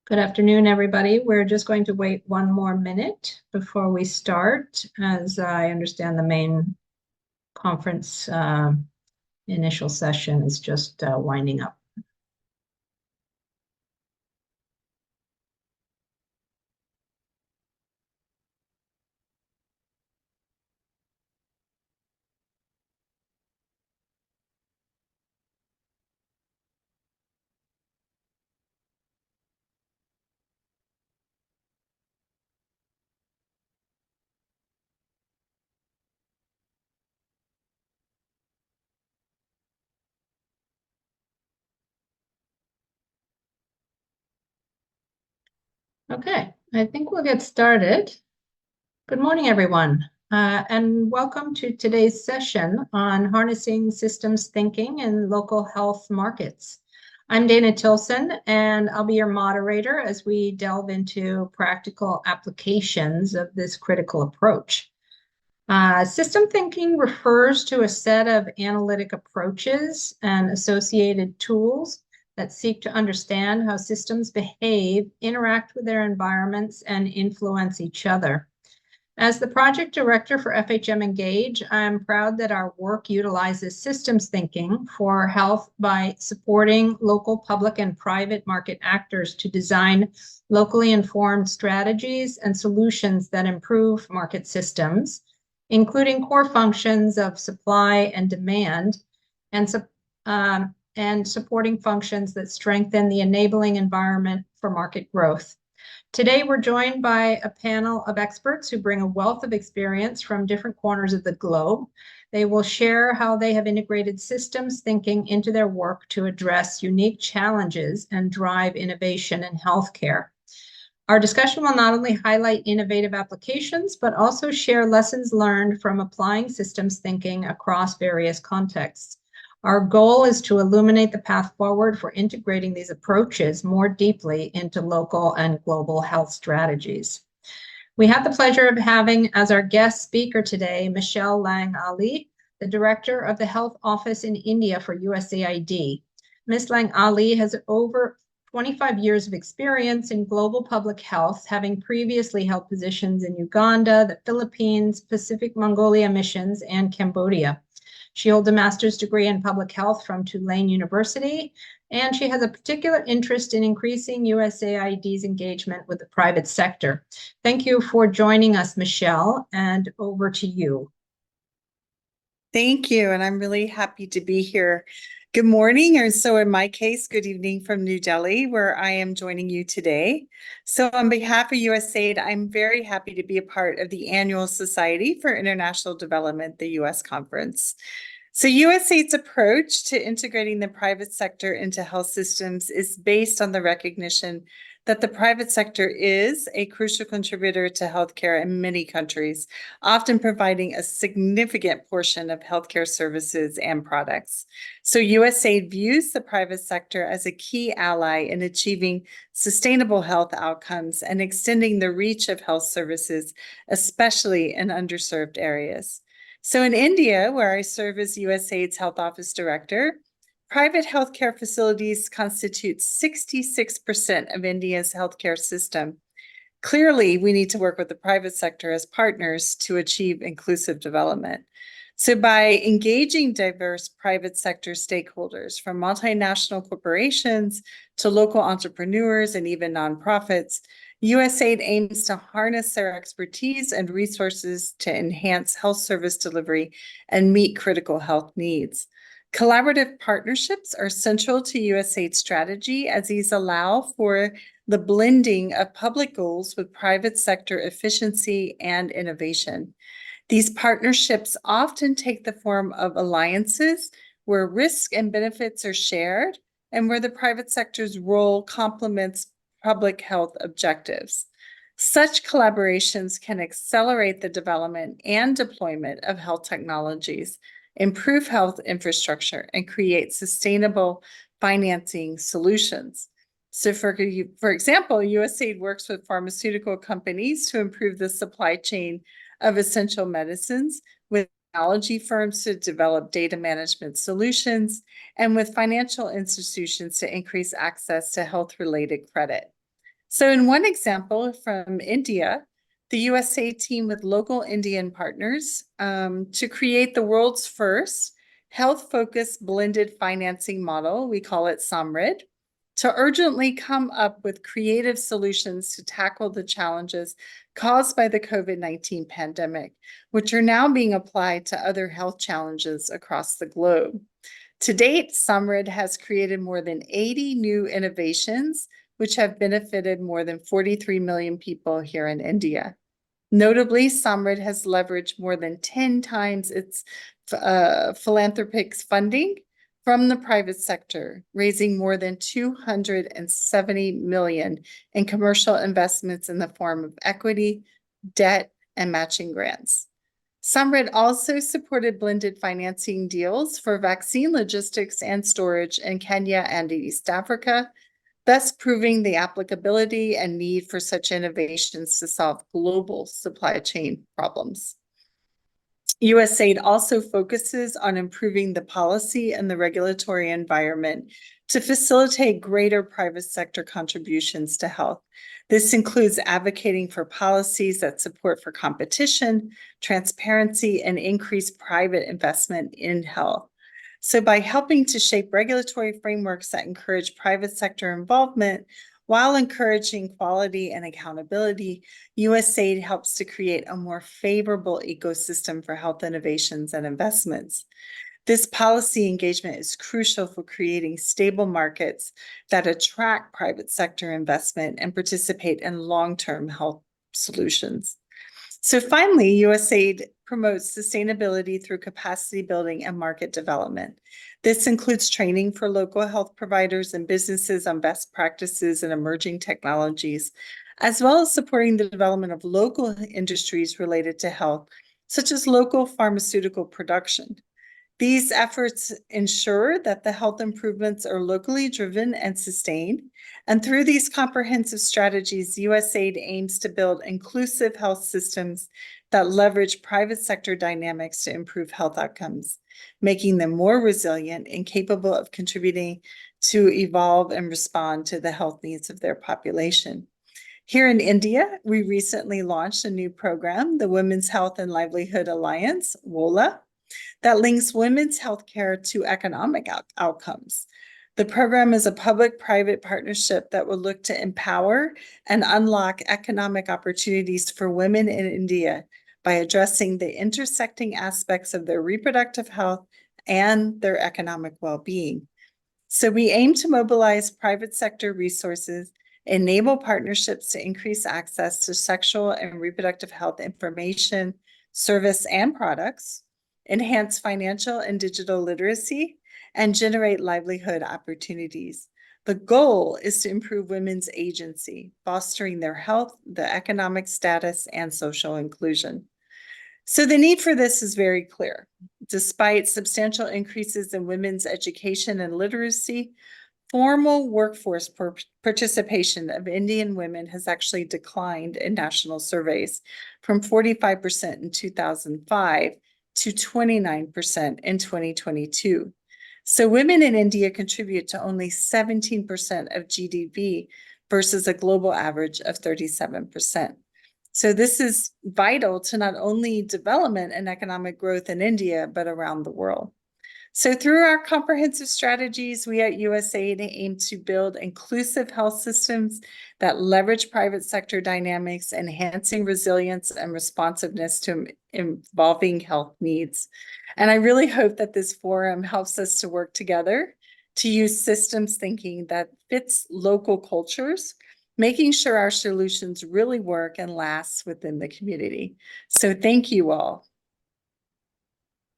Good afternoon, everybody. We're just going to wait one more minute before we start, as I understand the main conference initial session is just winding up. Okay, I think we'll get started. Good morning, everyone, and welcome to today's session on harnessing systems thinking in local health markets. I'm Dana Tilson, and I'll be your moderator as we delve into practical applications of this critical approach. System thinking refers to a set of analytic approaches and associated tools that seek to understand how systems behave, interact with their environments, and influence each other. As the project director for FHM Engage, I'm proud that our work utilizes systems thinking for health by supporting local public and private market actors to design locally informed strategies and solutions that improve market systems, including core functions of supply and demand, and supporting functions that strengthen the enabling environment for market growth. Today, we're joined by a panel of experts who bring a wealth of experience from different corners of the globe. They will share how they have integrated systems thinking into their work to address unique challenges and drive innovation in healthcare. Our discussion will not only highlight innovative applications, but also share lessons learned from applying systems thinking across various contexts. Our goal is to illuminate the path forward for integrating these approaches more deeply into local and global health strategies. We have the pleasure of having as our guest speaker today, Michelle Lang Ali, the Director of the Health Office in India for USAID. Ms. Lang Ali has over 25 years of experience in global public health, having previously held positions in Uganda, the Philippines, Pacific Mongolia missions, and Cambodia. She holds a master's degree in public health from Tulane University, and she has a particular interest in increasing USAID's engagement with the private sector. Thank you for joining us, Michelle, and over to you. Thank you, and I'm really happy to be here. Good morning, or so in my case, good evening from New Delhi, where I am joining you today. So on behalf of USAID, I'm very happy to be a part of the annual Society for International Development, the US Conference. So USAID's approach to integrating the private sector into health systems is based on the recognition that the private sector is a crucial contributor to healthcare in many countries, often providing a significant portion of healthcare services and products. So USAID views the private sector as a key ally in achieving sustainable health outcomes and extending the reach of health services, especially in underserved areas. So in India, where I serve as USAID's Health Office Director, private healthcare facilities constitute 66% of India's healthcare system. Clearly, we need to work with the private sector as partners to achieve inclusive development. So by engaging diverse private sector stakeholders, from multinational corporations to local entrepreneurs and even nonprofits, USAID aims to harness their expertise and resources to enhance health service delivery and meet critical health needs. Collaborative partnerships are central to USAID's strategy, as these allow for the blending of public goals with private sector efficiency and innovation. These partnerships often take the form of alliances where risk and benefits are shared and where the private sector's role complements public health objectives. Such collaborations can accelerate the development and deployment of health technologies, improve health infrastructure, and create sustainable financing solutions. So for example, USAID works with pharmaceutical companies to improve the supply chain of essential medicines, with technology firms to develop data management solutions, and with financial institutions to increase access to health-related credit. So in one example from India, the USA team with local Indian partners to create the world's first health-focused blended financing model, we call it SAMRID, to urgently come up with creative solutions to tackle the challenges caused by the COVID-19 pandemic, which are now being applied to other health challenges across the globe. To date, SAMRID has created more than 80 new innovations, which have benefited more than 43 million people here in India. Notably, SAMRID has leveraged more than 10 times its philanthropic funding from the private sector, raising more than 270 million in commercial investments in the form of equity, debt, and matching grants. SAMRID also supported blended financing deals for vaccine logistics and storage in Kenya and East Africa, thus proving the applicability and need for such innovations to solve global supply chain problems. USAID also focuses on improving the policy and the regulatory environment to facilitate greater private sector contributions to health. This includes advocating for policies that support for competition, transparency, and increased private investment in health. So by helping to shape regulatory frameworks that encourage private sector involvement while encouraging quality and accountability, USAID helps to create a more favorable ecosystem for health innovations and investments. This policy engagement is crucial for creating stable markets that attract private sector investment and participate in long-term health solutions. So finally, USAID promotes sustainability through capacity building and market development. This includes training for local health providers and businesses on best practices and emerging technologies, as well as supporting the development of local industries related to health, such as local pharmaceutical production. These efforts ensure that the health improvements are locally driven and sustained. And through these comprehensive strategies, USAID aims to build inclusive health systems that leverage private sector dynamics to improve health outcomes, making them more resilient and capable of contributing to evolve and respond to the health needs of their population. Here in India, we recently launched a new program, the Women's Health and Livelihood Alliance, WOLA, that links women's healthcare to economic outcomes. The program is a public-private partnership that will look to empower and unlock economic opportunities for women in India by addressing the intersecting aspects of their reproductive health and their economic well-being. So we aim to mobilize private sector resources, enable partnerships to increase access to sexual and reproductive health information, service, and products, enhance financial and digital literacy, and generate livelihood opportunities. The goal is to improve women's agency, fostering their health, the economic status, and social inclusion. So the need for this is very clear. Despite substantial increases in women's education and literacy, formal workforce participation of Indian women has actually declined in national surveys from 45% in 2005 to 29% in 2022. So women in India contribute to only 17% of GDP versus a global average of 37%. So this is vital to not only development and economic growth in India, but around the world. So through our comprehensive strategies, we at USAID aim to build inclusive health systems that leverage private sector dynamics, enhancing resilience and responsiveness to evolving health needs. And I really hope that this forum helps us to work together to use systems thinking that fits local cultures, making sure our solutions really work and last within the community. So thank you all.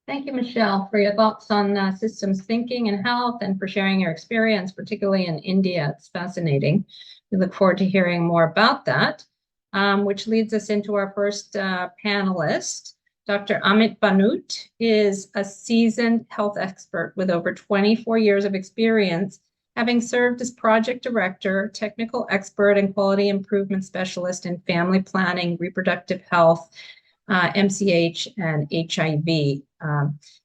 Thank you, Michelle, for your thoughts on systems thinking and health, and for sharing your experience, particularly in India. It's fascinating. We look forward to hearing more about that, which leads us into our first panelist. Dr. Amit Banut is a seasoned health expert with over 24 years of experience, having served as project director, technical expert, and quality improvement specialist in family planning, reproductive health, MCH, and HIV.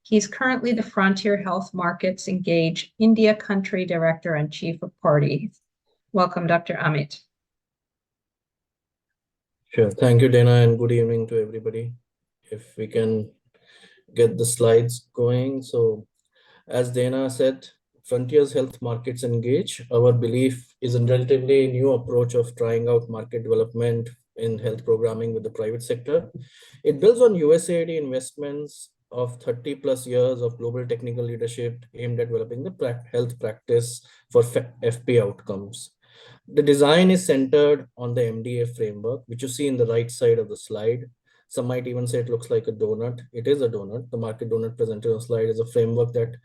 He's currently the Frontier Health Markets Engage India Country Director and Chief of Party. Welcome, Dr. Amit. Sure. Thank you, Dana, and good evening to everybody. If we can get the slides going. So, as Dana said, Frontiers Health Markets Engage. Our belief is a relatively new approach of trying out market development in health programming with the private sector. It builds on USAID investments of 30 plus years of global technical leadership aimed at developing the health practice for FP outcomes. The design is centered on the MDA framework, which you see in the right side of the slide. Some might even say it looks like a donut. It is a donut. The market donut presented on the slide is a framework that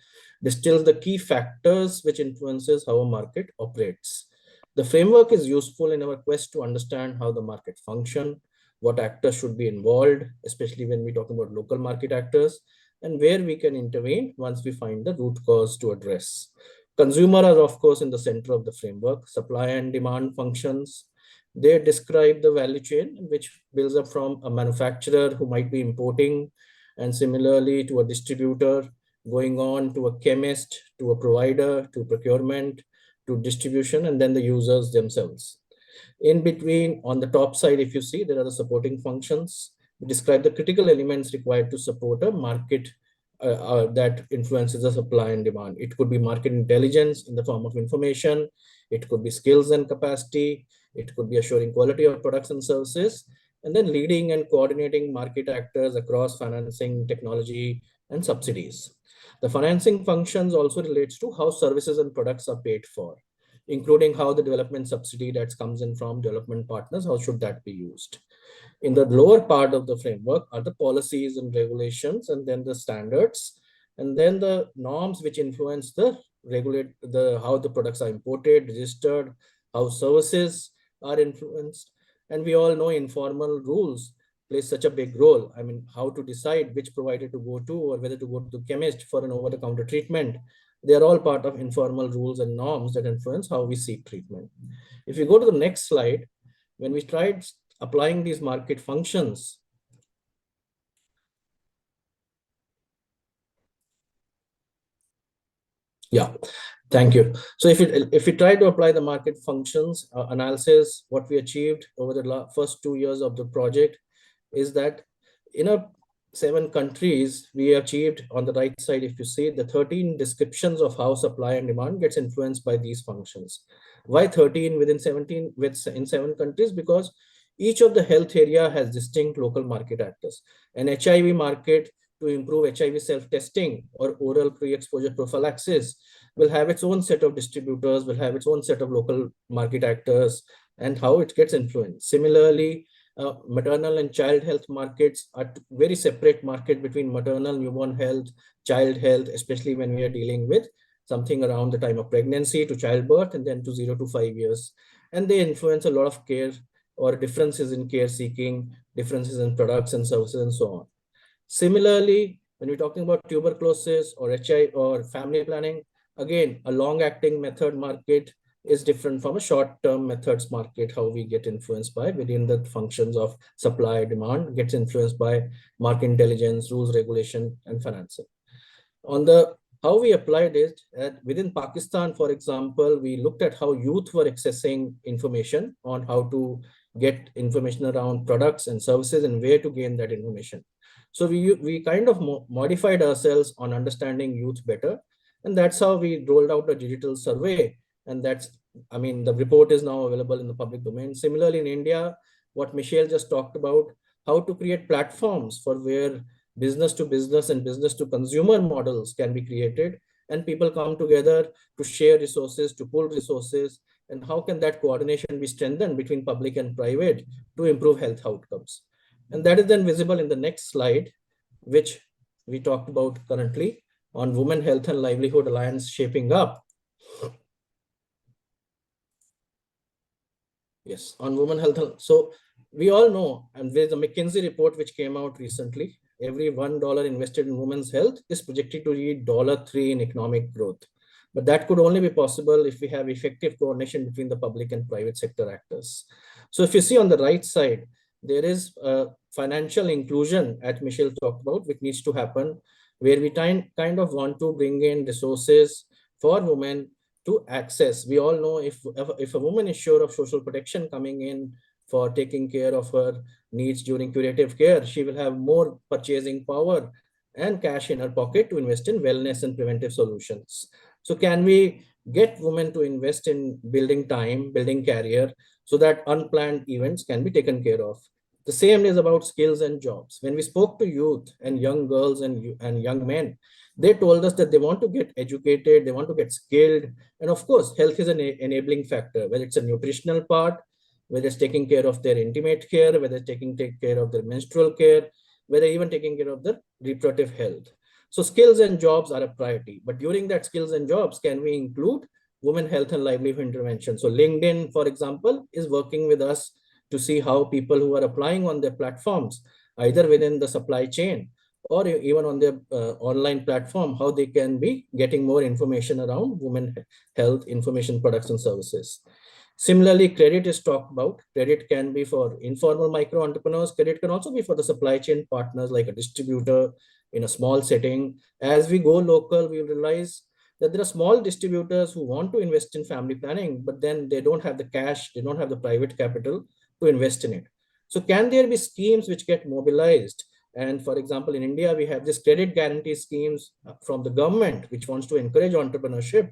distills the key factors which influences how a market operates. The framework is useful in our quest to understand how the market function, what actors should be involved, especially when we talk about local market actors, and where we can intervene once we find the root cause to address. Consumer are, of course, in the center of the framework. Supply and demand functions. They describe the value chain, which builds up from a manufacturer who might be importing, and similarly to a distributor, going on to a chemist, to a provider, to procurement, to distribution, and then the users themselves. In between, on the top side, if you see, there are the supporting functions. We describe the critical elements required to support a market that influences the supply and demand. It could be market intelligence in the form of information. It could be skills and capacity. It could be assuring quality of products and services. And then leading and coordinating market actors across financing, technology, and subsidies. The financing functions also relates to how services and products are paid for, including how the development subsidy that comes in from development partners, how should that be used. In the lower part of the framework are the policies and regulations, and then the standards, and then the norms which influence the how the products are imported, registered, how services are influenced. And we all know informal rules play such a big role. I mean, how to decide which provider to go to or whether to go to the chemist for an over-the-counter treatment. They are all part of informal rules and norms that influence how we seek treatment. If you go to the next slide, when we tried applying these market functions, yeah, thank you. So if we try to apply the market functions analysis, what we achieved over the first 2 years of the project is that in 7 countries, we achieved on the right side, if you see, the 13 descriptions of how supply and demand gets influenced by these functions. Why 13 within 17 in 7 countries? Because each of the health area has distinct local market actors. An HIV market to improve HIV self-testing or oral pre-exposure prophylaxis will have its own set of distributors, will have its own set of local market actors, and how it gets influenced. Similarly, maternal and child health markets are very separate market between maternal, newborn health, child health, especially when we are dealing with something around the time of pregnancy to childbirth and then to 0 to 5 years. And they influence a lot of care or differences in care seeking, differences in products and services and so on. Similarly, when we're talking about tuberculosis or HIV or family planning, again, a long-acting method market is different from a short-term methods market. How we get influenced by within the functions of supply, demand, gets influenced by market intelligence, rules, regulation, and financing. On the how we applied it within Pakistan, for example, we looked at how youth were accessing information on how to get information around products and services and where to gain that information. So we kind of modified ourselves on understanding youth better. And that's how we rolled out a digital survey. And that's, I mean, the report is now available in the public domain. Similarly, in India, what Michelle just talked about, how to create platforms for where business to business and business to consumer models can be created and people come together to share resources, to pool resources, and how can that coordination be strengthened between public and private to improve health outcomes. And that is then visible in the next slide, which we talked about currently on Women Health and Livelihood Alliance shaping up. Yes, on women health. So we all know, and there's a McKinsey report which came out recently, every $1 invested in women's health is projected to yield $3 in economic growth. But that could only be possible if we have effective coordination between the public and private sector actors. So if you see on the right side, there is a financial inclusion, as Michelle talked about, which needs to happen, where we kind of want to bring in resources for women to access. We all know if a woman is sure of social protection coming in for taking care of her needs during curative care. She will have more purchasing power and cash in her pocket to invest in wellness and preventive solutions. So can we get women to invest in building time, building career, so that unplanned events can be taken care of? The same is about skills and jobs. When we spoke to youth and young girls and young men, they told us that they want to get educated, they want to get skilled. And of course, health is an enabling factor, whether it's a nutritional part, whether it's taking care of their intimate care, whether it's take care of their menstrual care, whether even taking care of their reproductive health. So skills and jobs are a priority. But during that skills and jobs, can we include women health and livelihood intervention? So LinkedIn, for example, is working with us to see how people who are applying on their platforms, either within the supply chain or even on their online platform, how they can be getting more information around women health information products and services. Similarly, credit is talked about. Credit can be for informal micro entrepreneurs. Credit can also be for the supply chain partners like a distributor in a small setting. As we go local, we realize that there are small distributors who want to invest in family planning, but then they don't have the cash, they don't have the private capital to invest in it. So can there be schemes which get mobilized? And for example, in India, we have this credit guarantee schemes from the government, which wants to encourage entrepreneurship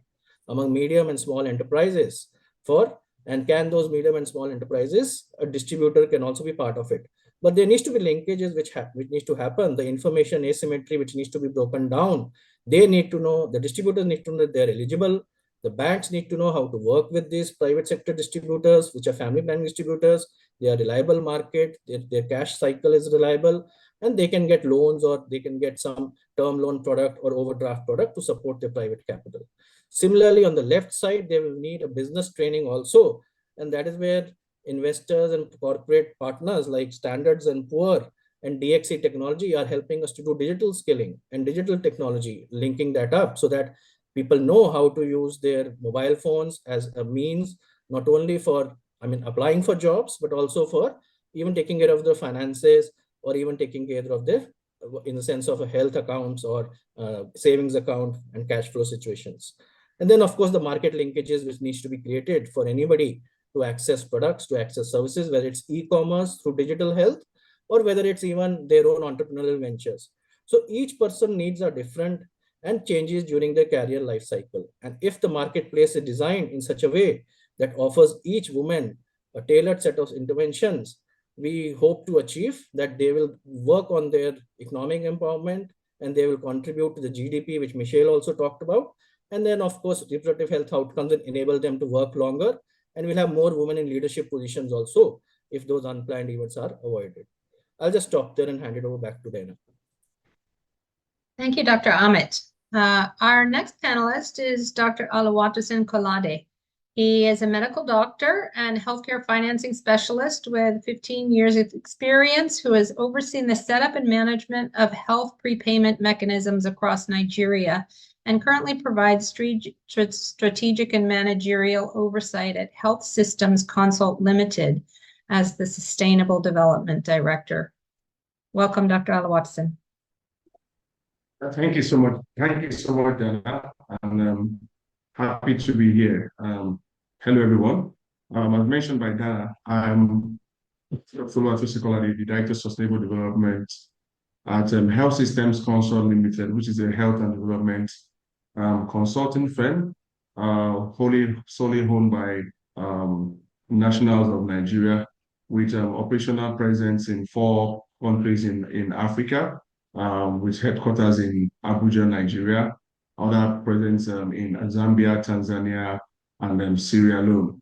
among medium and small enterprises for, and can those medium and small enterprises, a distributor can also be part of it. But there needs to be linkages which needs to happen, the information asymmetry which needs to be broken down. They need to know, the distributors need to know that they're eligible. The banks need to know how to work with these private sector distributors, which are family planning distributors. They are reliable market, their cash cycle is reliable, and they can get loans or they can get some term loan product or overdraft product to support their private capital. Similarly, on the left side, they will need a business training also. And that is where investors and corporate partners like Standards and Poor and DXC Technology are helping us to do digital skilling and digital technology, linking that up so that people know how to use their mobile phones as a means, not only for, applying for jobs, but also for even taking care of their finances or even taking care of their, in the sense of a health accounts or savings account and cash flow situations. And then, of course, the market linkages which needs to be created for anybody to access products, to access services, whether it's e-commerce through digital health, or whether it's even their own entrepreneurial ventures. So each person needs are different and changes during their career life cycle. And if the marketplace is designed in such a way that offers each woman a tailored set of interventions, we hope to achieve that they will work on their economic empowerment and they will contribute to the GDP, which Michelle also talked about. And then, of course, reproductive health outcomes that enable them to work longer. And we'll have more women in leadership positions also if those unplanned events are avoided. I'll just stop there and hand it over back to Dana. Thank you, Dr. Amit. Our next panelist is Dr. Oluwatosin Kolade. He is a medical doctor and healthcare financing specialist with 15 years of experience who has overseen the setup and management of health prepayment mechanisms across Nigeria and currently provides strategic and managerial oversight at Health Systems Consult Limited as the Sustainable Development Director. Welcome, Dr. Oluwatosin. Thank you so much. Thank you so much, Dana. I'm happy to be here. Hello, everyone. As mentioned by Dana, I'm Dr. Oluwatosin Kolade, the Director of Sustainable Development at Health Systems Consult Limited, which is a health and development consulting firm, solely owned by nationals of Nigeria, with operational presence in 4 countries in Africa, with headquarters in Abuja, Nigeria, other presence in Zambia, Tanzania, and Sierra Leone.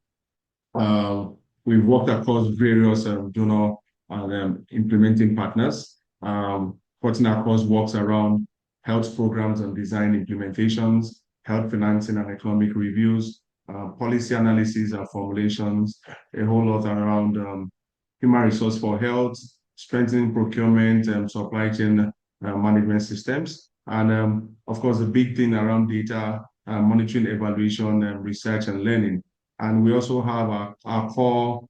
We've worked across various donor and implementing partners, putting across works around health programs and design implementations, health financing and economic reviews, policy analysis and formulations, a whole lot around human resource for health, strengthening procurement and supply chain management systems. And of course, the big thing around data, monitoring, evaluation, research and learning. And we also have our core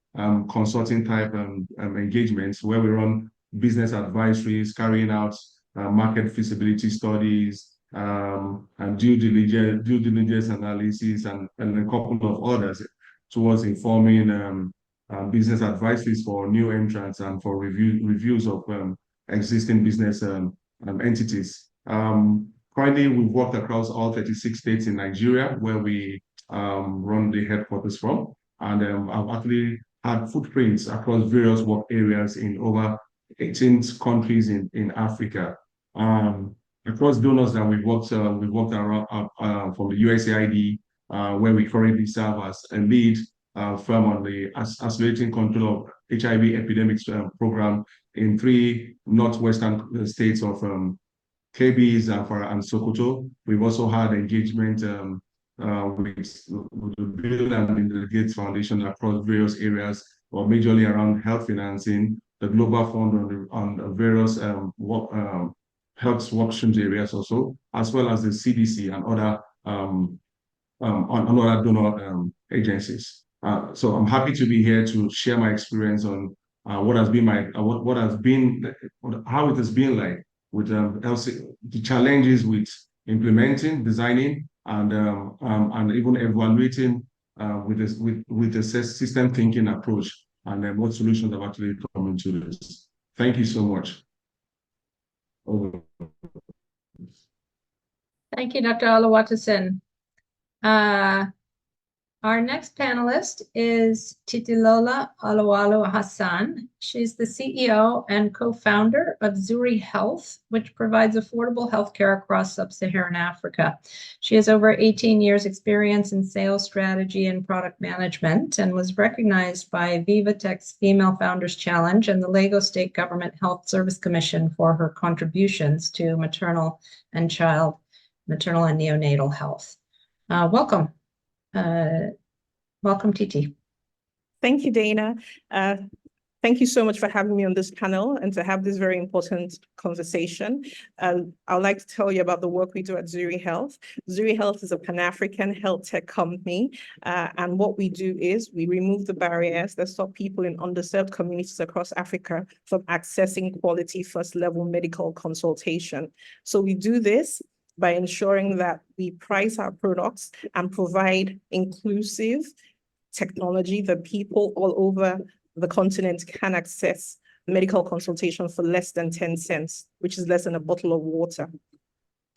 consulting type engagements where we run business advisories, carrying out market feasibility studies, and due diligence analysis, and a couple of others towards informing business advisories for new entrants and for reviews of existing business entities. Currently, we've worked across all 36 states in Nigeria, where we run the headquarters from. And I've actually had footprints across various work areas in over 18 countries in Africa. Across donors that we've worked around from the USAID, where we currently serve as a lead firm on the accelerating control of HIV epidemics program in 3 northwestern states of Kebbi, Zamfara, and Sokoto. We've also had engagement with the Bill and Melinda Gates Foundation across various areas, or majorly around health financing, the Global Fund on various health work streams areas also, as well as the CDC and other other donor agencies. So I'm happy to be here to share my experience on how it has been like with the challenges with implementing, designing, and even evaluating with the system thinking approach, and what solutions have actually come into this. Thank you so much. Over. Thank you, Dr. Oluwatosin. Our next panelist is Titilola Oluwalu Hassan. She's the CEO and co-founder of Zuri Health, which provides affordable healthcare across sub-Saharan Africa. She has over 18 years experience in sales strategy and product management, and was recognized by VivaTech's Female Founders Challenge and the Lagos State Government Health Service Commission for her contributions to maternal and neonatal health. Welcome. Welcome, Titi. Thank you, Dana. Thank you so much for having me on this panel and to have this very important conversation. I'd like to tell you about the work we do at Zuri Health. Zuri Health is a Pan-African health tech company, and what we do is we remove the barriers that stop people in underserved communities across Africa from accessing quality first-level medical consultation. So we do this by ensuring that we price our products and provide inclusive technology that people all over the continent can access medical consultation for less than 10 cents, which is less than a bottle of water.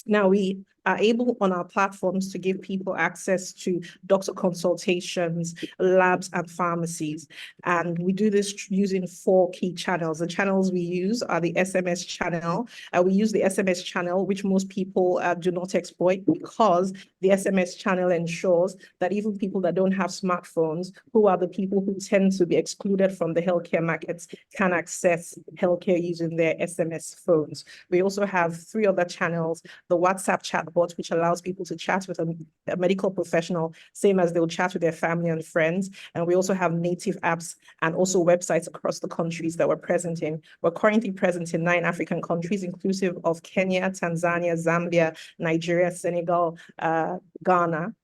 Now, we are able on our platforms to give people access to doctor consultations, labs, and pharmacies. And we do this using 4 key channels. The channels we use are the SMS channel. We use the SMS channel, which most people do not exploit, because the SMS channel ensures that even people that don't have smartphones, who are the people who tend to be excluded from the healthcare markets, can access healthcare using their SMS phones. We also have 3 other channels: the WhatsApp chatbot, which allows people to chat with a medical professional, same as they'll chat with their family and friends. And we also have native apps and also websites across the countries that we're present in. We're currently present in 9 African countries, inclusive of Kenya, Tanzania, Zambia, Nigeria, Senegal, Ghana,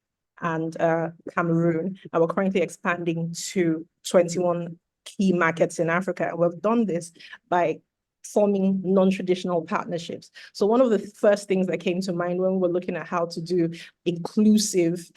and Cameroon. And we're currently expanding to 21 key markets in Africa. And we've done this by forming non-traditional partnerships. So one of the first things that came to mind when we were looking at how to do inclusive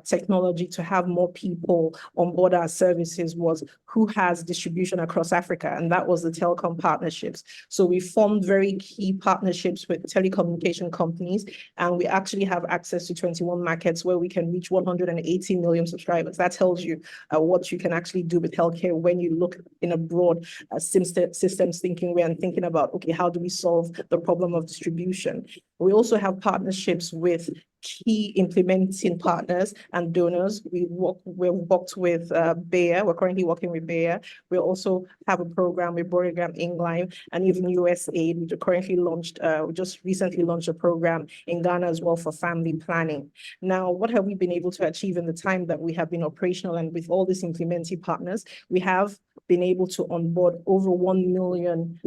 technology to have more people on board our services was who has distribution across Africa, and that was the telecom partnerships. So we formed very key partnerships with telecommunication companies, and we actually have access to 21 markets where we can reach 180 million subscribers. That tells you what you can actually do with healthcare when you look in a broad systems thinking way and thinking about, okay, how do we solve the problem of distribution? We also have partnerships with key implementing partners and donors. We've worked with Bayer. We're currently working with Bayer. We also have a program with Breakout England and even USAID. We currently launched, we just recently launched a program in Ghana as well for family planning. Now, what have we been able to achieve in the time that we have been operational? And with all these implementing partners, we have been able to onboard over 1 million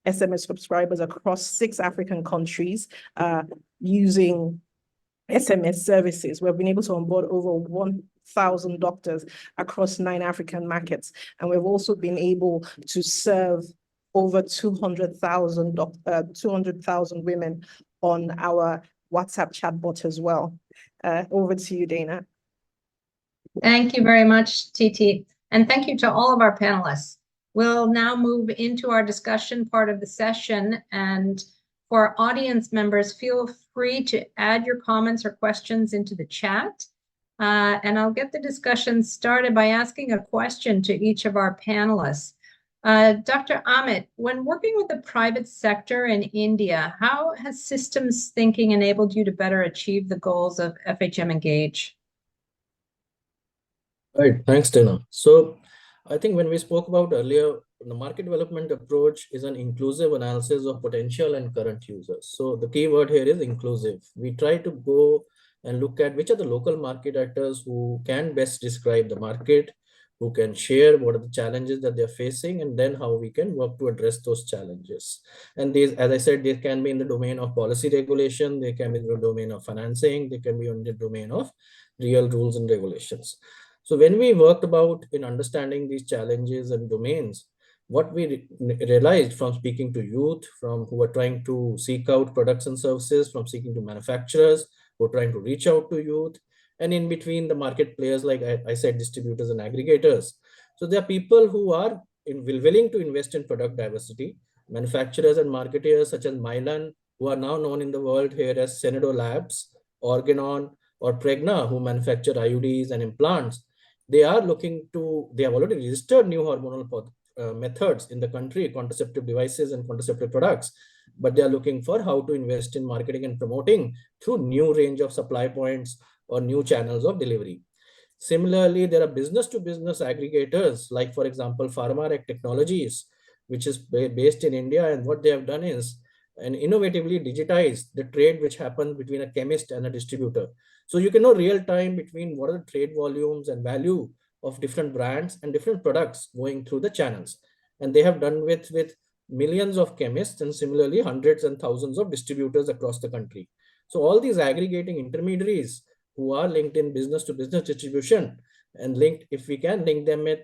SMS subscribers across 6 African countries using SMS services. We've been able to onboard over 1,000 doctors across 9 African markets. And we've also been able to serve over 200,000 women on our WhatsApp chatbot as well. Over to you, Dana. Thank you very much, Titi. And thank you to all of our panelists. We'll now move into our discussion part of the session. And for our audience members, feel free to add your comments or questions into the chat. And I'll get the discussion started by asking a question to each of our panelists. Dr. Amit, when working with the private sector in India, how has systems thinking enabled you to better achieve the goals of FHM Engage? Right, thanks, Dana. So I think when we spoke about earlier, the market development approach is an inclusive analysis of potential and current users. So the key word here is inclusive. We try to go and look at which are the local market actors who can best describe the market, who can share what are the challenges that they're facing, and then how we can work to address those challenges. And these, as I said, they can be in the domain of policy regulation, they can be in the domain of financing, they can be in the domain of real rules and regulations. So when we worked about in understanding these challenges and domains, what we realized from speaking to youth, from who are trying to seek out products and services, from speaking to manufacturers who are trying to reach out to youth, and in between the market players, like I said, distributors and aggregators. So there are people who are willing to invest in product diversity, manufacturers and marketers such as Mylan, who are now known in the world here as Senedo Labs, Organon, or Pregna, who manufacture IUDs and implants. They are looking to, they have already registered new hormonal methods in the country, contraceptive devices and contraceptive products, but they are looking for how to invest in marketing and promoting through new range of supply points or new channels of delivery. Similarly, there are business to business aggregators, like for example, Pharmarec Technologies, which is based in India. And what they have done is and innovatively digitize the trade which happens between a chemist and a distributor. So you can know real time between what are the trade volumes and value of different brands and different products going through the channels. And they have done with millions of chemists and similarly hundreds and thousands of distributors across the country. So all these aggregating intermediaries who are linked in business to business distribution and linked, if we can link them with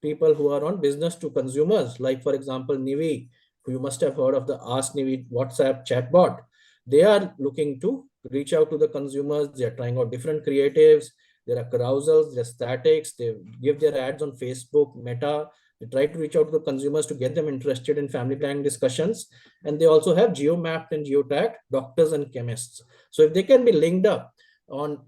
people who are on business to consumers, like for example, Nivi, who you must have heard of the Ask Nivi WhatsApp chatbot. They are looking to reach out to the consumers. They are trying out different creatives. There are carousels, there are statics. They give their ads on Facebook, Meta. They try to reach out to the consumers to get them interested in family planning discussions. And they also have geo-mapped and geotagged doctors and chemists. So if they can be linked up on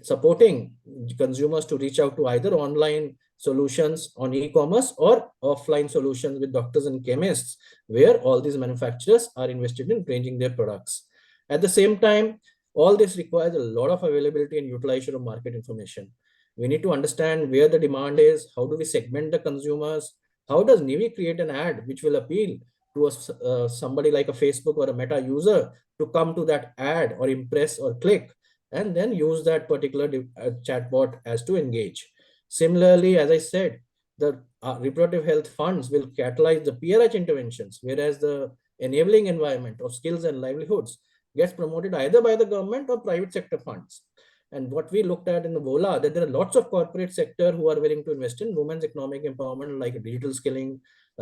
supporting consumers to reach out to either online solutions on e-commerce or offline solutions with doctors and chemists, where all these manufacturers are invested in ranging their products. At the same time, all this requires a lot of availability and utilization of market information. We need to understand where the demand is, how do we segment the consumers, how does Nivi create an ad which will appeal to somebody like a Facebook or a Meta user to come to that ad or impress or click, and then use that particular chatbot as to engage. Similarly, as I said, the reproductive health funds will catalyze the PRH interventions, whereas the enabling environment of skills and livelihoods gets promoted either by the government or private sector funds. And what we looked at in the VOLA, that there are lots of corporate sector who are willing to invest in women's economic empowerment, like digital skilling,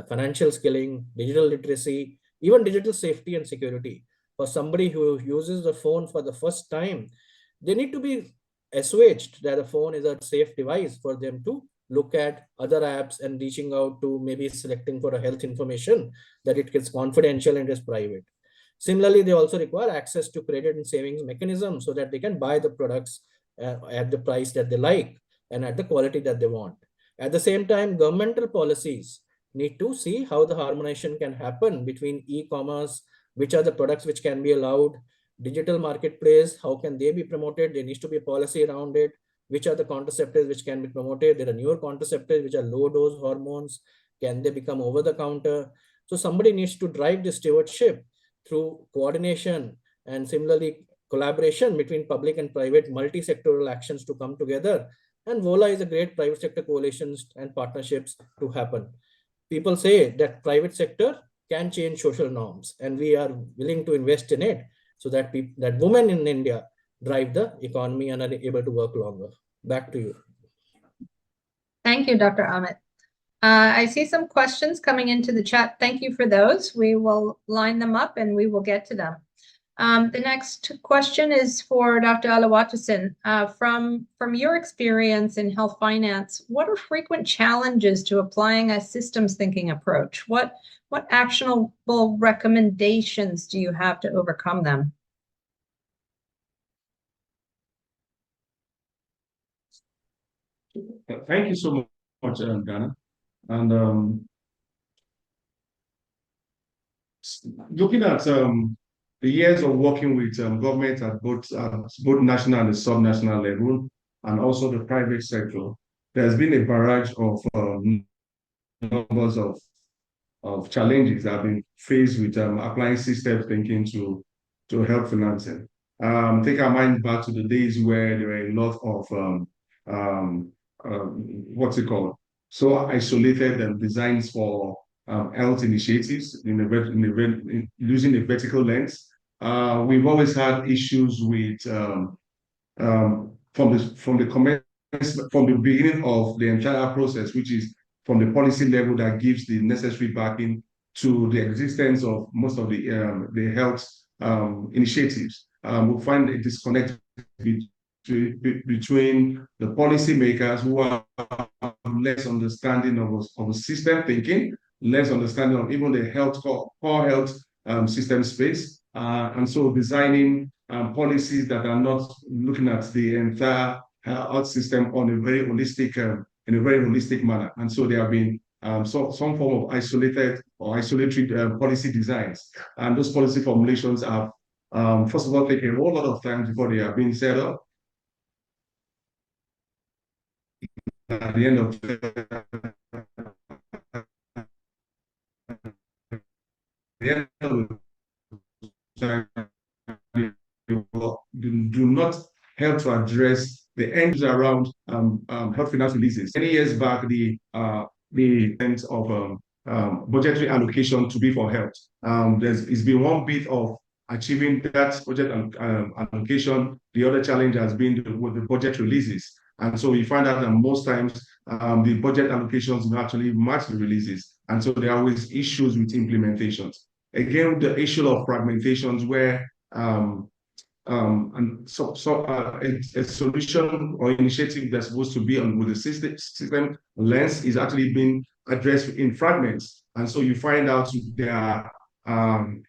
financial skilling, digital literacy, even digital safety and security. For somebody who uses the phone for the first time, they need to be assuaged that the phone is a safe device for them to look at other apps and reaching out to maybe selecting for a health information, that it gets confidential and is private. Similarly, they also require access to credit and savings mechanisms so that they can buy the products at the price that they like and at the quality that they want. At the same time, governmental policies need to see how the harmonization can happen between e-commerce, which are the products which can be allowed, digital marketplace, how can they be promoted? There needs to be a policy around it. Which are the contraceptives which can be promoted? There are newer contraceptives which are low dose hormones. Can they become over the counter? So somebody needs to drive this stewardship through coordination and similarly collaboration between public and private multi-sectoral actions to come together. And VOLA is a great private sector coalitions and partnerships to happen. People say that private sector can change social norms, and we are willing to invest in it so that that women in India drive the economy and are able to work longer. Back to you. Thank you, Dr. Amit. I see some questions coming into the chat. Thank you for those. We will line them up and we will get to them. The next question is for Dr. Alawatusen. From your experience in health finance, what are frequent challenges to applying a systems thinking approach? What actionable recommendations do you have to overcome them? Thank you so much, Dana. And looking at the years of working with government at both national and sub-national level, and also the private sector, there's been a barrage of numbers of challenges that have been faced with applying system thinking to health financing. Take our mind back to the days where there were a lot of what's it called? So isolated designs for health initiatives using a vertical lens. We've always had issues with from the beginning of the entire process, which is from the policy level that gives the necessary backing to the existence of most of the health initiatives. We find a disconnect between the policymakers who have less understanding of system thinking, less understanding of even the core health system space, and so designing policies that are not looking at the entire health system on a very holistic, in a very holistic manner. And so there have been some form of isolated or isolatory policy designs, and those policy formulations have first of all taken a whole lot of time before they are being set up. At the end of time, do not help to address the ends around health finance releases. Many years back, the end of budgetary allocation to be for health. It's been one bit of achieving that budget allocation. The other challenge has been with the budget releases. And so we find out that most times the budget allocations will actually match the releases. And so there are always issues with implementations. Again, the issue of fragmentations where a solution or initiative that's supposed to be on with the system lens is actually being addressed in fragments. And so you find out there are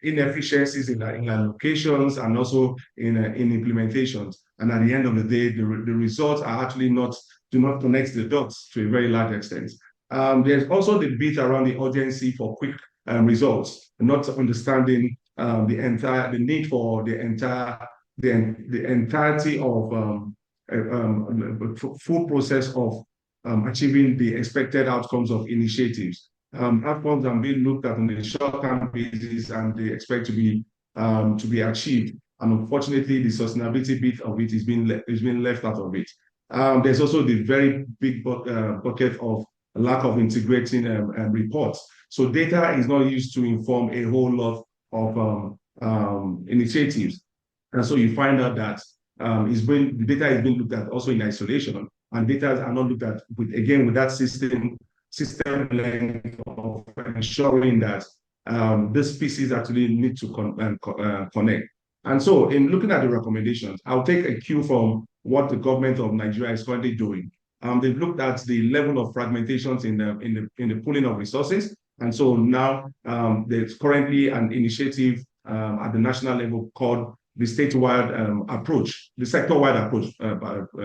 inefficiencies in allocations and also in implementations. And at the end of the day, the results are actually do not connect the dots to a very large extent. There's also the bit around the urgency for quick results, not understanding the need for the entirety of full process of achieving the expected outcomes of initiatives. Outcomes are being looked at on a short-term basis, and they expect to be achieved. And unfortunately, the sustainability bit of it is being left out of it. There's also the very big bucket of lack of integrating reports. So data is not used to inform a whole lot of initiatives. And so you find out that the data is being looked at also in isolation, and data are not looked at with that system length of ensuring that these pieces actually need to connect. And so in looking at the recommendations, I'll take a cue from what the government of Nigeria is currently doing. They've looked at the level of fragmentations in the pooling of resources. And so now there's currently an initiative at the national level called the statewide approach, the sector-wide approach,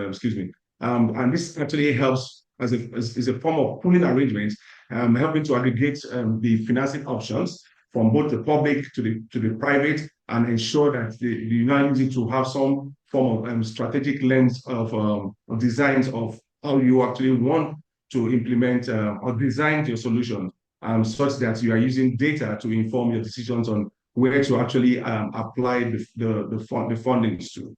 excuse me. And this actually helps as a form of pooling arrangements, helping to aggregate the financing options from both the public to the private, and ensure that you now need to have some form of strategic lens of designs of how you actually want to implement or design your solutions, such that you are using data to inform your decisions on where to actually apply the fundings to.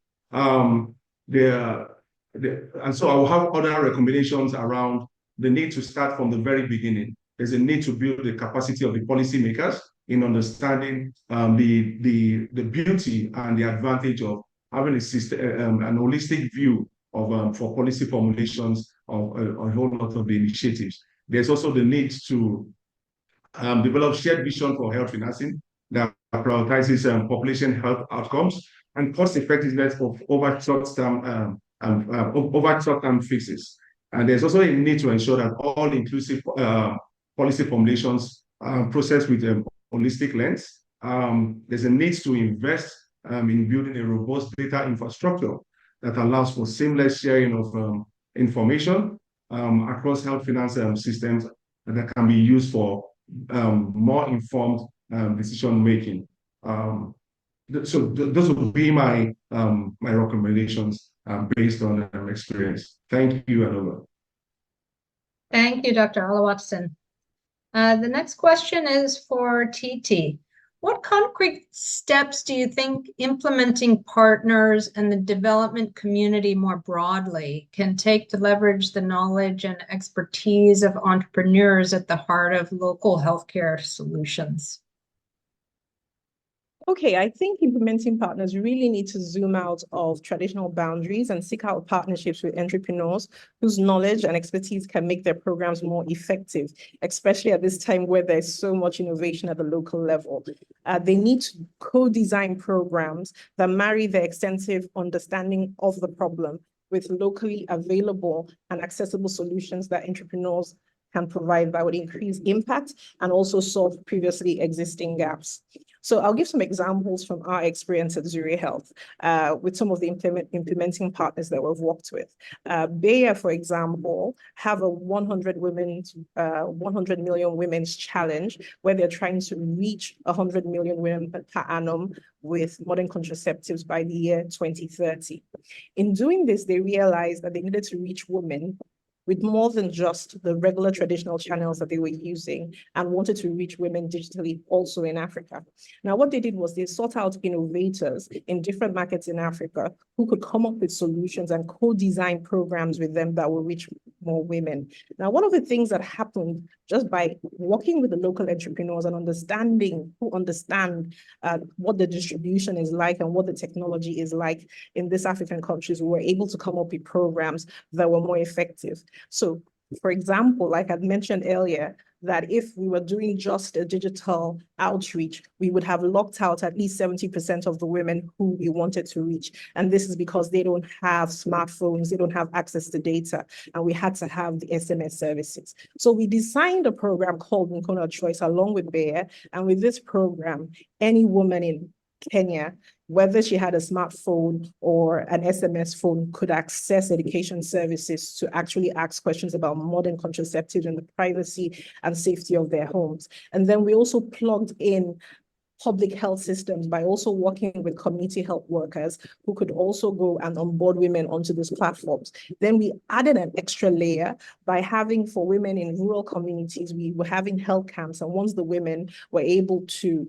And so I will have other recommendations around the need to start from the very beginning. There's a need to build the capacity of the policymakers in understanding the beauty and the advantage of having an holistic view of for policy formulations of a whole lot of the initiatives. There's also the need to develop shared vision for health financing, that prioritizes population health outcomes and cost effectiveness of over short-term fixes. And there's also a need to ensure that all inclusive policy formulations processed with a holistic lens. There's a need to invest in building a robust data infrastructure that allows for seamless sharing of information across health finance systems that can be used for more informed decision making. So those would be my recommendations based on experience. Thank you, and over. Thank you, Dr. Alawatson. The next question is for TT. What concrete steps do you think implementing partners and the development community more broadly can take to leverage the knowledge and expertise of entrepreneurs at the heart of local healthcare solutions? Okay, I think implementing partners really need to zoom out of traditional boundaries and seek out partnerships with entrepreneurs whose knowledge and expertise can make their programs more effective, especially at this time where there's so much innovation at the local level. They need to co-design programs that marry their extensive understanding of the problem with locally available and accessible solutions that entrepreneurs can provide that would increase impact and also solve previously existing gaps. So I'll give some examples from our experience at Zuri Health with some of the implementing partners that we've worked with. Bayer, for example, have a 100 million women's challenge where they're trying to reach 100 million women per annum with modern contraceptives by the year 2030. In doing this, they realized that they needed to reach women with more than just the regular traditional channels that they were using and wanted to reach women digitally also in Africa. Now, what they did was they sought out innovators in different markets in Africa who could come up with solutions and co-design programs with them that will reach more women. Now, one of the things that happened just by working with the local entrepreneurs and who understand what the distribution is like and what the technology is like in these African countries, we were able to come up with programs that were more effective. So, for example, like I mentioned earlier, that if we were doing just a digital outreach, we would have locked out at least 70% of the women who we wanted to reach. And this is because they don't have smartphones, they don't have access to data, and we had to have the SMS services. So we designed a program called Nkona Choice along with Bayer. And with this program, any woman in Kenya, whether she had a smartphone or an SMS phone, could access education services to actually ask questions about modern contraceptives and the privacy and safety of their homes. And then we also plugged in public health systems by also working with community health workers who could also go and onboard women onto these platforms. Then we added an extra layer by having, for women in rural communities, we were having health camps. And once the women were able to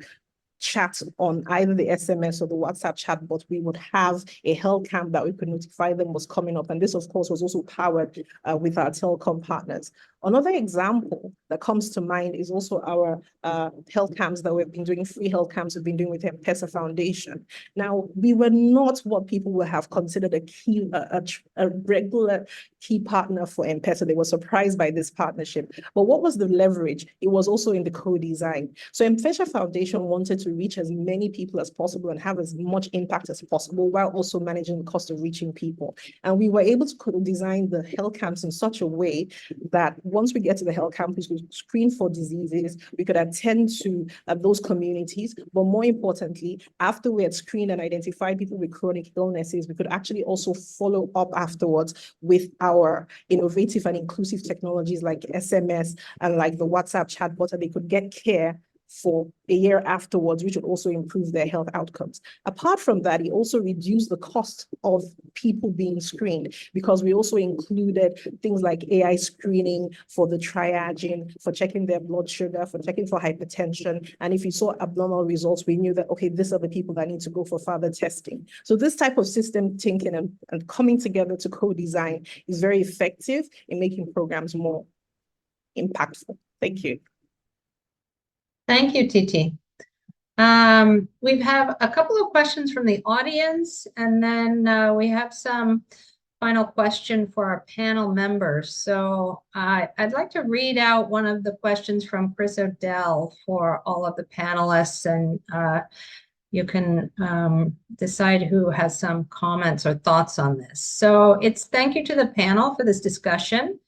chat on either the SMS or the WhatsApp chatbot, we would have a health camp that we could notify them was coming up. And this, of course, was also powered with our telecom partners. Another example that comes to mind is also our health camps that we've been doing, free health camps we've been doing with the M-Pesa Foundation. Now, we were not what people would have considered a regular key partner for M-Pesa. They were surprised by this partnership. But what was the leverage? It was also in the co-design. So M-Pesa Foundation wanted to reach as many people as possible and have as much impact as possible while also managing the cost of reaching people. And we were able to co-design the health camps in such a way that once we get to the health campus, we screen for diseases, we could attend to those communities. But more importantly, after we had screened and identified people with chronic illnesses, we could actually also follow up afterwards with our innovative and inclusive technologies like SMS and like the WhatsApp chatbot, and they could get care for a year afterwards, which would also improve their health outcomes. Apart from that, it also reduced the cost of people being screened because we also included things like AI screening for the triaging, for checking their blood sugar, for checking for hypertension. And if you saw abnormal results, we knew that, okay, these are the people that need to go for further testing. So this type of system thinking and coming together to co-design is very effective in making programs more impactful. Thank you. Thank you, TT. We have a couple of questions from the audience, and then we have some final question for our panel members. So I'd like to read out one of the questions from Chris O'Dell for all of the panelists, and you can decide who has some comments or thoughts on this. So it's thank you to the panel for this discussion.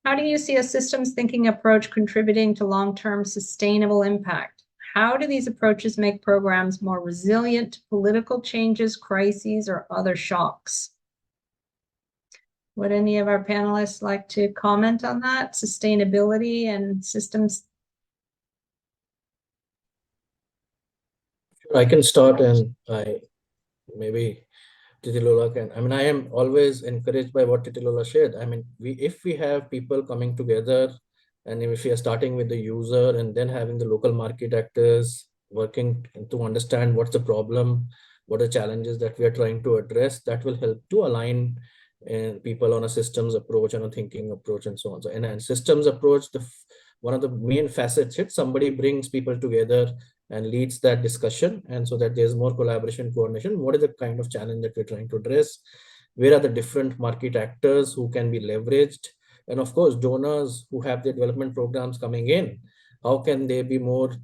How do you see a systems thinking approach contributing to long-term sustainable impact? How do these approaches make programs more resilient to political changes, crises, or other shocks? Would any of our panelists like to comment on that? Sustainability and systems? I can start, and maybe Titilola can. I mean, I am always encouraged by what Titilola shared. I mean, if we have people coming together, and if we are starting with the user and then having the local market actors working to understand what's the problem, what are the challenges that we are trying to address, that will help to align people on a systems approach and a thinking approach and so on. So, and systems approach, one of the main facets, somebody brings people together and leads that discussion, and so that there's more collaboration, coordination. What is the kind of challenge that we're trying to address? Where are the different market actors who can be leveraged? And of course, donors who have their development programs coming in, how can they be more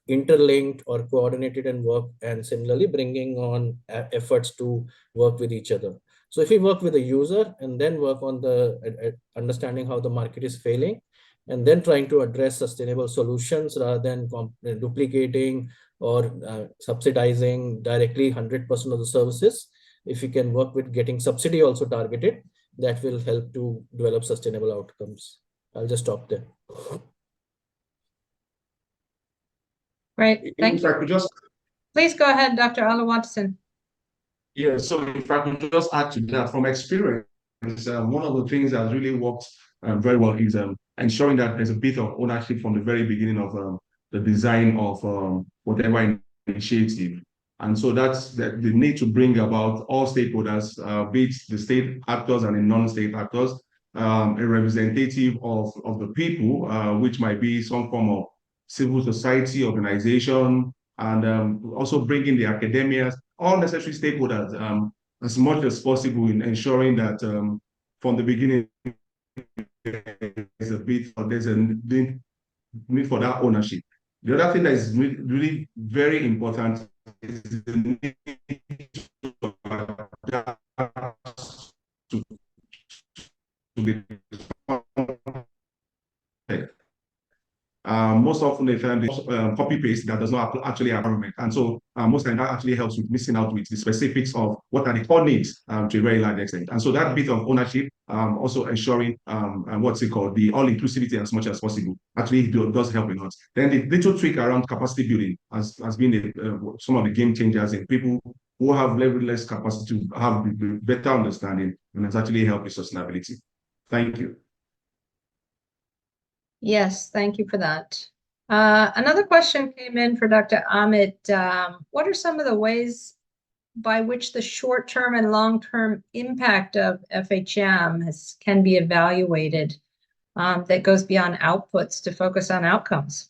interlinked or coordinated and work, and similarly bringing on efforts to work with each other. So if we work with the user and then work on the understanding how the market is failing, and then trying to address sustainable solutions rather than duplicating or subsidizing directly 100% of the services. If we can work with getting subsidy also targeted, that will help to develop sustainable outcomes. I'll just stop there. Great, thank you. If I could just, Please go ahead, Dr. Alawatson. yeah, so if I could just add to that from experience, one of the things that really works very well is ensuring that there's a bit of ownership from the very beginning of the design of whatever initiative. And so that's the need to bring about all stakeholders, be it the state actors and the non-state actors, a representative of the people, which might be some form of civil society organization, and also bringing the academia, all necessary stakeholders as much as possible in ensuring that from the beginning there's a need for that ownership. The other thing that is really very important is the need to adapt to the most often they find copy paste that does not actually have environment. And so most of that actually helps with missing out with the specifics of what are the core needs to a very large extent. And so that bit of ownership, also ensuring what's it called, the all-inclusivity as much as possible, actually does help a lot. Then the little trick around capacity building has been some of the game changers in people who have less capacity to have better understanding, and it's actually helped with sustainability. Thank you. Yes, thank you for that. Another question came in for Dr. Amit. What are some of the ways by which the short-term and long-term impact of FHM can be evaluated that goes beyond outputs to focus on outcomes?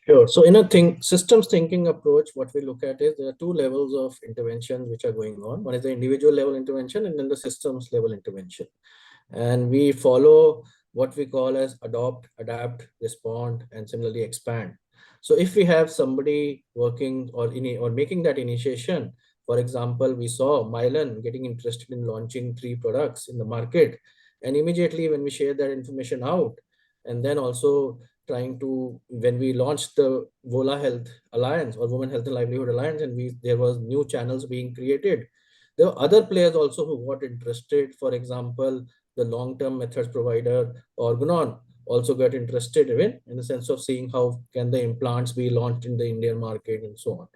Sure. So in a systems thinking approach, what we look at is there are two levels of intervention which are going on. One is the individual level intervention, and then the systems level intervention. And we follow what we call as adopt, adapt, respond, and similarly expand. So if we have somebody working or making that initiation, for example, we saw Mylan getting interested in launching 3 products in the market. And immediately when we share that information out, and then also trying to, when we launched the VOLA Health Alliance or Women Health and Livelihood Alliance, and there was new channels being created, there were other players also who got interested. For example, the long-term methods provider Organon also got interested in the sense of seeing how can the implants be launched in the Indian market and so on.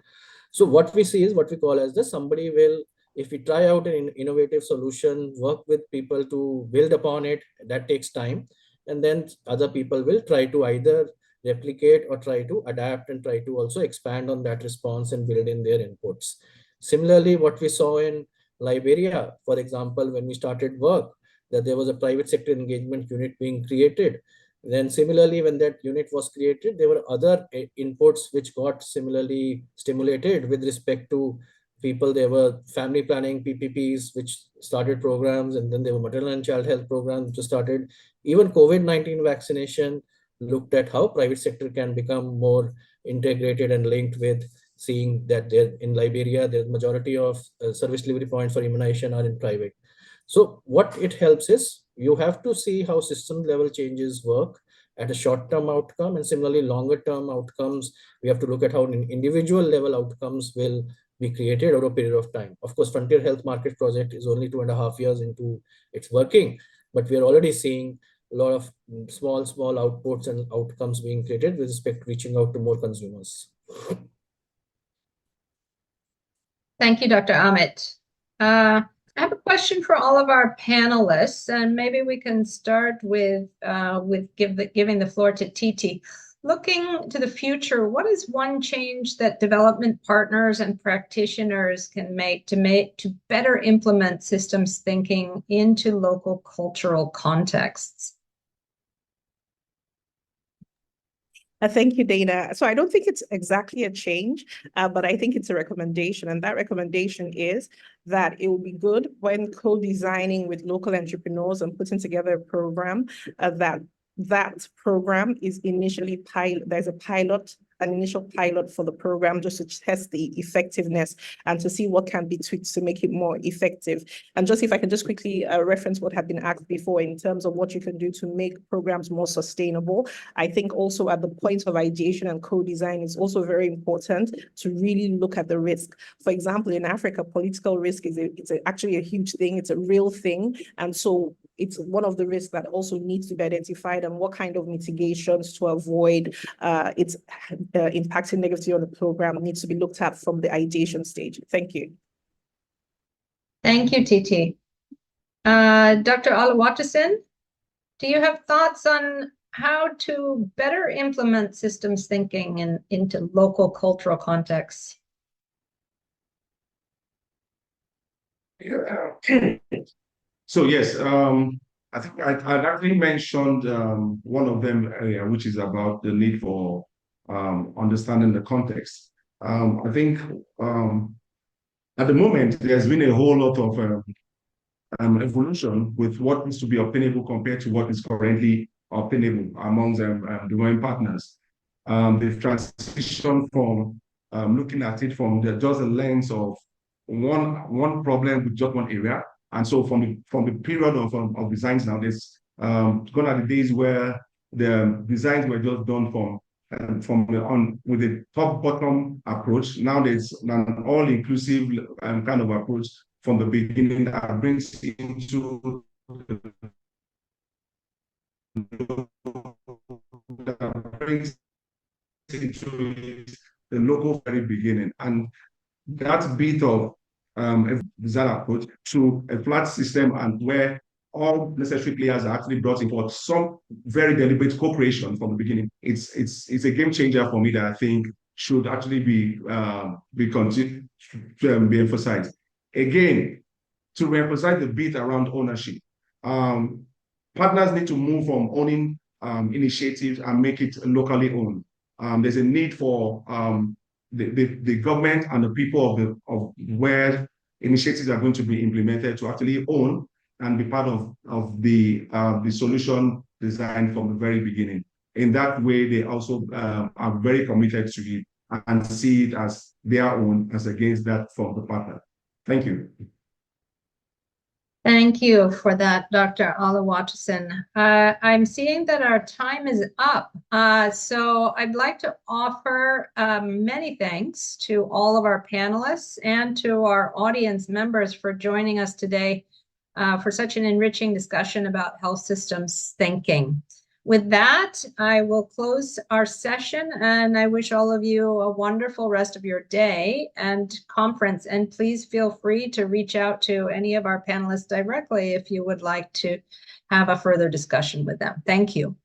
So what we see is what we call as somebody will, if we try out an innovative solution, work with people to build upon it, that takes time. And then other people will try to either replicate or try to adapt and try to also expand on that response and build in their inputs. Similarly, what we saw in Liberia, for example, when we started work, that there was a private sector engagement unit being created. Then similarly, when that unit was created, there were other inputs which got similarly stimulated with respect to people. There were family planning PPPs, which started programs, and then there were maternal and child health programs, which started. Even COVID-19 vaccination looked at how private sector can become more integrated and linked with seeing that there in Liberia, the majority of service delivery points for immunization are in private. So what it helps is you have to see how system level changes work at a short-term outcome, and similarly longer-term outcomes. We have to look at how individual level outcomes will be created over a period of time. Of course, Frontier Health Market Project is only 2.5 years into its working, but we are already seeing a lot of small outputs and outcomes being created with respect to reaching out to more consumers. Thank you, Dr. Amit. I have a question for all of our panelists, and maybe we can start with giving the floor to Titi. Looking to the future, what is one change that development partners and practitioners can make to better implement systems thinking into local cultural contexts? Thank you, Dana. So I don't think it's exactly a change, but I think it's a recommendation. And that recommendation is that it will be good when co-designing with local entrepreneurs and putting together a program that program is initially there's an initial pilot for the program just to test the effectiveness and to see what can be tweaked to make it more effective. And just if I can just quickly reference what had been asked before in terms of what you can do to make programs more sustainable. I think also at the point of ideation and co-design is also very important to really look at the risk. For example, in Africa, political risk is actually a huge thing. It's a real thing. And so it's one of the risks that also needs to be identified, and what kind of mitigations to avoid its impacting negatively on the program needs to be looked at from the ideation stage. Thank you. Thank you, Titi. Dr. Oluwatosin, do you have thoughts on how to better implement systems thinking into local cultural contexts? Yeah. So yes, I think I actually mentioned one of them earlier, which is about the need for understanding the context. I think at the moment there's been a whole lot of evolution with what needs to be obtainable compared to what is currently obtainable among development partners. They've transitioned from looking at it from just a lens of one problem with just one area. And so from the period of designs now, there's gone are the days where the designs were just done with a top-bottom approach. Now there's an all-inclusive kind of approach from the beginning that brings into the local very beginning. And that bit of design approach to a flat system, and where all necessary players are actually brought in for some very deliberate co-creation from the beginning. It's a game changer for me that I think should actually be continued to be emphasized. Again, to reemphasize the bit around ownership, partners need to move from owning initiatives and make it locally owned. There's a need for the government and the people of where initiatives are going to be implemented to actually own and be part of the solution design from the very beginning. In that way, they also are very committed to it and see it as their own, as against that from the partner. Thank you. Thank you for that, Dr. Oluwatosin. I'm seeing that our time is up. So I'd like to offer many thanks to all of our panelists and to our audience members for joining us today for such an enriching discussion about health systems thinking. With that, I will close our session, and I wish all of you a wonderful rest of your day and conference. And please feel free to reach out to any of our panelists directly if you would like to have a further discussion with them. Thank you.